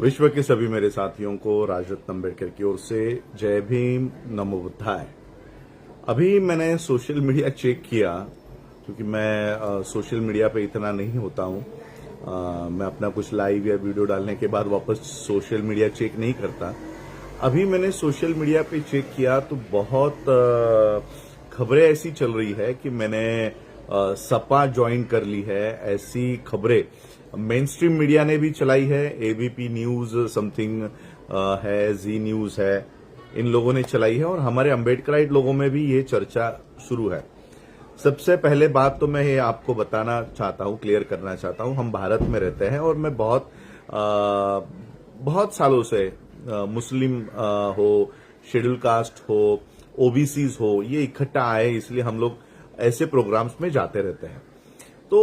विश्व के सभी मेरे साथियों को राजरत्न अम्बेडकर की ओर से जय भीम, नमो बुद्धाय। अभी मैंने सोशल मीडिया चेक किया क्योंकि मैं सोशल मीडिया पे इतना नहीं होता हूँ। मैं अपना कुछ लाइव या वीडियो डालने के बाद वापस सोशल मीडिया चेक नहीं करता। अभी मैंने सोशल मीडिया पे चेक किया तो बहुत खबरें ऐसी चल रही है कि मैंने सपा ज्वाइन कर ली है। ऐसी खबरें मेन स्ट्रीम मीडिया ने भी चलाई है, एबीपी न्यूज समथिंग है, जी न्यूज है, इन लोगों ने चलाई है और हमारे अम्बेडकराइट लोगों में भी ये चर्चा शुरू है। सबसे पहले बात तो मैं ये आपको बताना चाहता हूँ, क्लियर करना चाहता हूँ, हम भारत में रहते हैं और मैं बहुत सालों से मुस्लिम हो, शेड्यूल कास्ट हो, ओबीसीज हो, ये इकट्ठा आए, इसलिए हम लोग ऐसे प्रोग्राम्स में जाते रहते हैं। तो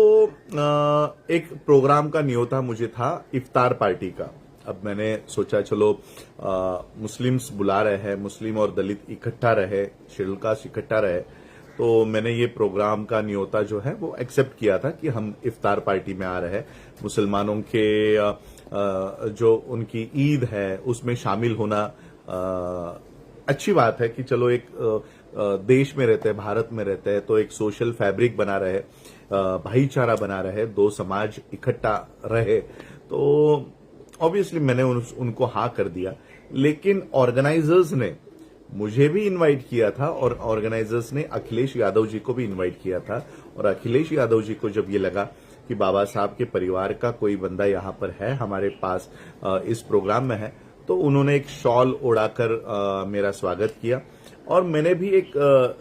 एक प्रोग्राम का न्योता मुझे था इफ्तार पार्टी का। अब मैंने सोचा चलो मुस्लिम्स बुला रहे हैं, मुस्लिम और दलित इकट्ठा रहे, शेड्यूल कास्ट इकट्ठा रहे, तो मैंने ये प्रोग्राम का न्योता जो है वो एक्सेप्ट किया था कि हम इफ्तार पार्टी में आ रहे हैं। मुसलमानों के जो उनकी ईद है उसमें शामिल होना अच्छी बात है कि चलो एक देश में रहते हैं, भारत में रहते हैं, तो एक सोशल फैब्रिक बना रहे, भाईचारा बना रहे, दो समाज इकट्ठा रहे, तो ऑब्वियसली मैंने उनको हाँ कर दिया। लेकिन ऑर्गेनाइजर्स ने मुझे भी इनवाइट किया था और ऑर्गेनाइजर्स ने अखिलेश यादव जी को भी इनवाइट किया था। और अखिलेश यादव जी को जब ये लगा कि बाबा साहब के परिवार का कोई बंदा यहाँ पर है, हमारे पास इस प्रोग्राम में है, तो उन्होंने एक शॉल ओढ़ाकर मेरा स्वागत किया। और मैंने भी एक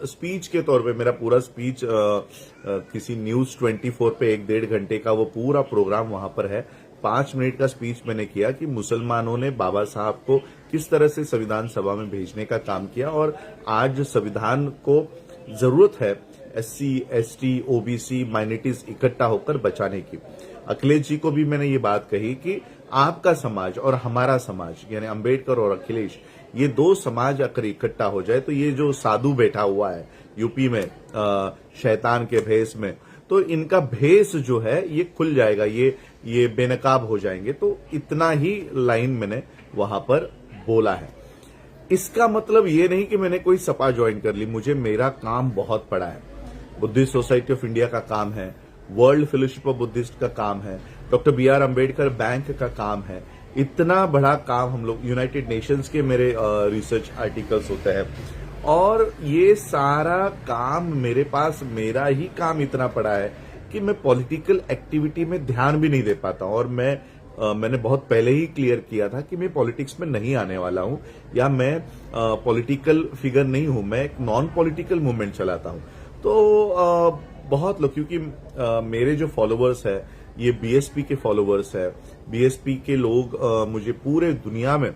स्पीच के तौर पे, मेरा पूरा स्पीच किसी न्यूज 24 पे 1-1.5 घंटे का वो पूरा प्रोग्राम वहां पर है, 5 मिनट का स्पीच मैंने किया कि मुसलमानों ने बाबा साहब को किस तरह से संविधान सभा में भेजने का काम किया और आज संविधान को जरूरत है SC, ST, OBC माइनॉरिटीज इकट्ठा होकर बचाने की। अखिलेश जी को भी मैंने ये बात कही कि आपका समाज और हमारा समाज यानी अंबेडकर और अखिलेश, ये दो समाज अगर इकट्ठा हो जाए तो ये जो साधु बैठा हुआ है यूपी में शैतान के भेष में, तो इनका भेष जो है ये खुल जाएगा, ये बेनकाब हो जाएंगे। तो इतना ही लाइन मैंने वहां पर बोला है। इसका मतलब ये नहीं कि मैंने कोई सपा ज्वाइन कर ली। मुझे मेरा काम बहुत पड़ा है, बुद्धिस्ट सोसाइटी ऑफ इंडिया का काम है, वर्ल्ड फेलोशिप ऑफ बुद्धिस्ट का काम है, डॉक्टर BR अम्बेडकर बैंक का काम है। इतना बड़ा काम हम लोग, यूनाइटेड नेशंस के मेरे रिसर्च आर्टिकल्स होते हैं और ये सारा काम मेरे पास, मेरा ही काम इतना पड़ा है कि मैं पॉलिटिकल एक्टिविटी में ध्यान भी नहीं दे पाता हूं। और मैंने बहुत पहले ही क्लियर किया था कि मैं पॉलिटिक्स में नहीं आने वाला हूं या मैं पॉलिटिकल फिगर नहीं हूं, मैं एक नॉन पॉलिटिकल मूवमेंट चलाता हूं। तो बहुत लोग, क्योंकि मेरे जो फॉलोअर्स है ये BSP के फॉलोअर्स है, BSP के लोग मुझे पूरे दुनिया में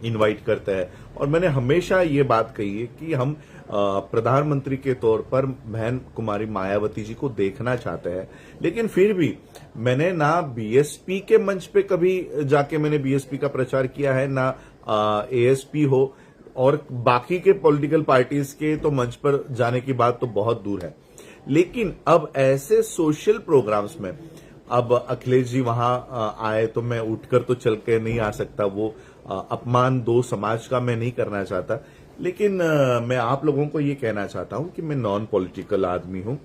इनवाइट करते हैं और मैंने हमेशा ये बात कही है कि हम प्रधानमंत्री के तौर पर बहन कुमारी मायावती जी को देखना चाहते हैं। लेकिन फिर भी मैंने ना BSP के मंच पे कभी जाके मैंने BSP का प्रचार किया है, ना ASP हो, और बाकी के पॉलिटिकल पार्टीज के तो मंच पर जाने की बात तो बहुत दूर है। लेकिन अब ऐसे सोशल प्रोग्राम्स में अब अखिलेश जी वहां आए तो मैं उठकर तो चल के नहीं आ सकता, वो अपमान दो समाज का मैं नहीं करना चाहता। लेकिन मैं आप लोगों को ये कहना चाहता हूं कि मैं नॉन पॉलिटिकल आदमी हूं,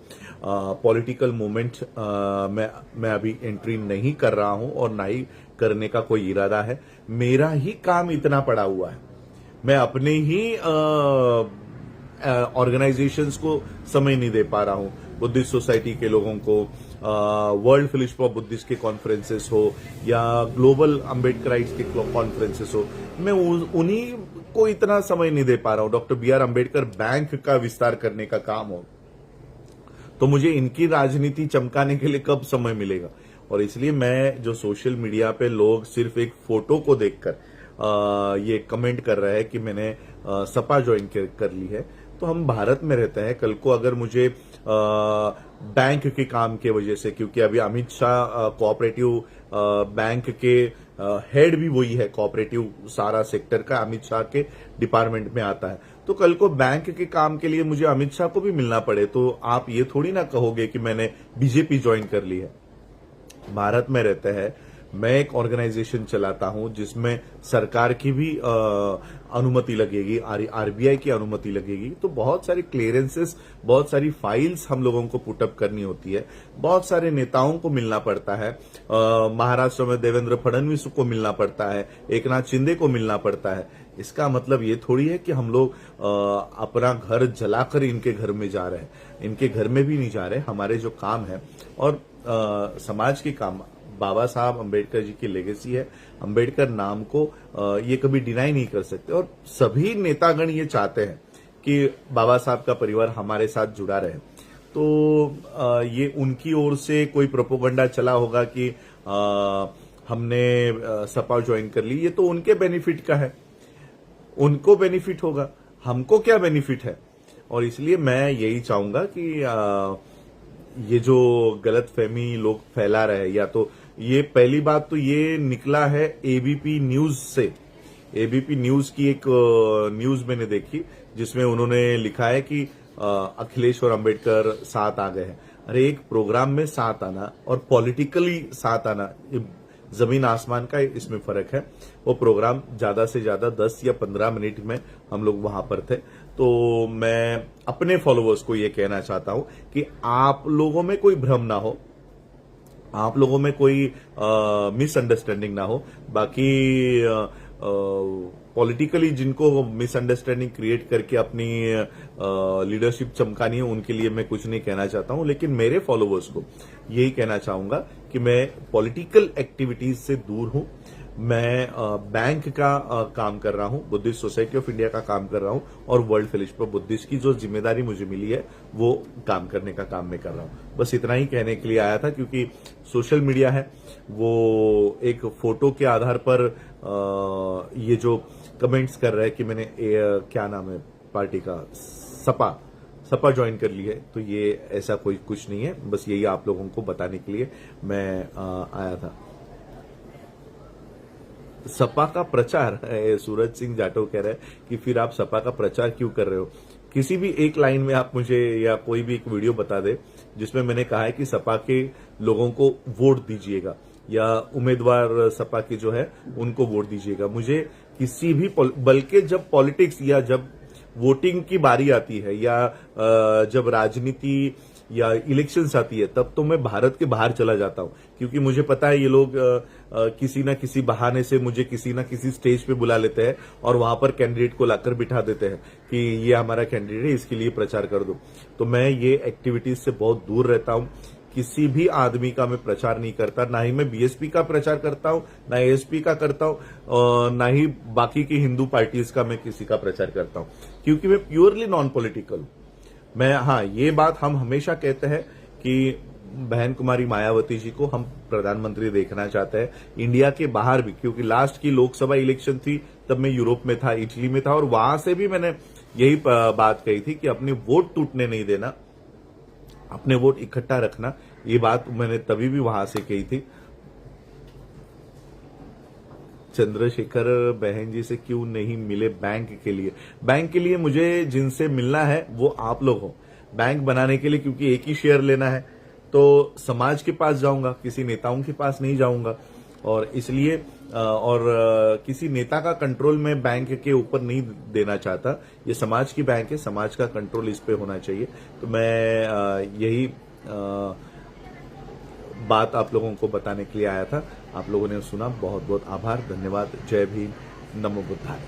पॉलिटिकल मूवमेंट मैं अभी एंट्री नहीं कर रहा हूं और ना ही करने का कोई इरादा है। मेरा ही काम इतना पड़ा हुआ है, मैं अपने ही ऑर्गेनाइजेशंस को समय नहीं दे पा रहा हूं, बुद्धिस्ट सोसाइटी के लोगों को, वर्ल्ड फेलोशिप ऑफ बुद्धिस्ट के कॉन्फ्रेंसेस हो या ग्लोबल अम्बेडकराइट्स के कॉन्फ्रेंसेस हो, मैं उन्हीं को इतना समय नहीं दे पा रहा हूं। डॉक्टर BR अम्बेडकर बैंक का विस्तार करने का काम हो तो मुझे इनकी राजनीति चमकाने के लिए कब समय मिलेगा। और इसलिए मैं जो सोशल मीडिया पे लोग सिर्फ एक फोटो को देखकर ये कमेंट कर रहे हैं कि मैंने सपा ज्वाइन कर ली है, तो हम भारत में रहते हैं। कल को अगर मुझे बैंक के काम के वजह से, क्योंकि अभी अमित शाह कोऑपरेटिव बैंक के हेड भी वही है, कोऑपरेटिव सारा सेक्टर का अमित शाह के डिपार्टमेंट में आता है, तो कल को बैंक के काम के लिए मुझे अमित शाह को भी मिलना पड़े तो आप ये थोड़ी ना कहोगे कि मैंने बीजेपी ज्वाइन कर ली है। भारत में रहते हैं, मैं एक ऑर्गेनाइजेशन चलाता हूं जिसमें सरकार की भी अनुमति लगेगी, आरबीआई की अनुमति लगेगी, तो बहुत सारी क्लियरेंसेस, बहुत सारी फाइल्स हम लोगों को पुटअप करनी होती है, बहुत सारे नेताओं को मिलना पड़ता है। महाराष्ट्र में देवेंद्र फडणवीस को मिलना पड़ता है, एकनाथ शिंदे को मिलना पड़ता है। इसका मतलब ये थोड़ी है कि हम लोग अपना घर जलाकर इनके घर में जा रहे हैं, इनके घर में भी नहीं जा रहे। हमारे जो काम है और समाज के काम, बाबा साहब अंबेडकर जी की लेगेसी है, अंबेडकर नाम को ये कभी डिनाई नहीं कर सकते, और सभी नेतागण ये चाहते हैं कि बाबा साहब का परिवार हमारे साथ जुड़ा रहे। तो ये उनकी ओर से कोई प्रोपोगंडा चला होगा कि हमने सपा ज्वाइन कर ली, ये तो उनके बेनिफिट का है, उनको बेनिफिट होगा, हमको क्या बेनिफिट है। और इसलिए मैं यही चाहूंगा कि ये जो गलतफहमी लोग फैला रहे, या तो ये पहली बात तो ये निकला है एबीपी न्यूज से। एबीपी न्यूज की एक न्यूज मैंने देखी जिसमें उन्होंने लिखा है कि अखिलेश और अंबेडकर साथ आ गए हैं। अरे एक प्रोग्राम में साथ आना और पॉलिटिकली साथ आना, जमीन आसमान का इसमें फर्क है। वो प्रोग्राम ज्यादा से ज्यादा 10 या 15 मिनट में हम लोग वहां पर थे। तो मैं अपने फॉलोअर्स को ये कहना चाहता हूं कि आप लोगों में कोई भ्रम ना हो, आप लोगों में कोई मिसअंडरस्टैंडिंग ना हो। बाकी पॉलिटिकली जिनको मिसअंडरस्टैंडिंग क्रिएट करके अपनी लीडरशिप चमकानी है, उनके लिए मैं कुछ नहीं कहना चाहता हूं, लेकिन मेरे फॉलोअर्स को यही कहना चाहूंगा कि मैं पॉलिटिकल एक्टिविटीज से दूर हूं। मैं बैंक का काम कर रहा हूं, बुद्धिस्ट सोसाइटी ऑफ इंडिया का काम कर रहा हूं, और वर्ल्ड फेलोशिप ऑफ बुद्धिस्ट की जो जिम्मेदारी मुझे मिली है वो काम करने का काम मैं कर रहा हूं। बस इतना ही कहने के लिए आया था, क्योंकि सोशल मीडिया है वो एक फोटो के आधार पर ये जो कमेंट्स कर रहा है कि मैंने क्या नाम है पार्टी का, सपा ज्वाइन कर ली है, तो ये ऐसा कोई कुछ नहीं है। बस यही आप लोगों को बताने के लिए मैं आया था। सपा का प्रचार, सूरज सिंह जाटव कह रहे हैं कि फिर आप सपा का प्रचार क्यों कर रहे हो। किसी भी एक लाइन में आप मुझे या कोई भी एक वीडियो बता दे जिसमें मैंने कहा है कि सपा के लोगों को वोट दीजिएगा या उम्मीदवार सपा के जो है उनको वोट दीजिएगा। मुझे किसी भी, बल्कि जब पॉलिटिक्स या जब वोटिंग की बारी आती है या जब राजनीति या इलेक्शंस आती है, तब तो मैं भारत के बाहर चला जाता हूं, क्योंकि मुझे पता है ये लोग किसी ना किसी बहाने से मुझे किसी ना किसी स्टेज पे बुला लेते हैं और वहां पर कैंडिडेट को लाकर बिठा देते हैं कि ये हमारा कैंडिडेट है, इसके लिए प्रचार कर दो। तो मैं ये एक्टिविटीज से बहुत दूर रहता हूं। किसी भी आदमी का मैं प्रचार नहीं करता, ना ही मैं बीएसपी का प्रचार करता हूं, ना एएसपी का करता हूं, ना ही बाकी की हिंदू पार्टीज का मैं किसी का प्रचार करता हूं, क्योंकि मैं प्योरली नॉन पॉलिटिकल हूं। मैं, हाँ, ये बात हम हमेशा कहते हैं कि बहन कुमारी मायावती जी को हम प्रधानमंत्री देखना चाहते हैं इंडिया के बाहर भी, क्योंकि लास्ट की लोकसभा इलेक्शन थी तब मैं यूरोप में था, इटली में था, और वहां से भी मैंने यही बात कही थी कि अपने वोट टूटने नहीं देना, अपने वोट इकट्ठा रखना। ये बात मैंने तभी भी वहां से कही थी। चंद्रशेखर बहन जी से क्यों नहीं मिले बैंक के लिए? बैंक के लिए मुझे जिनसे मिलना है वो आप लोग हो। बैंक बनाने के लिए क्योंकि एक ही शेयर लेना है, तो समाज के पास जाऊंगा, किसी नेताओं के पास नहीं जाऊंगा, और इसलिए किसी नेता का कंट्रोल मैं बैंक के ऊपर नहीं देना चाहता। ये समाज की बैंक है, समाज का कंट्रोल इस पे होना चाहिए। तो मैं यही बात आप लोगों को बताने के लिए आया था। आप लोगों ने सुना, बहुत बहुत आभार, धन्यवाद। जय भीम, नमो बुद्धाय।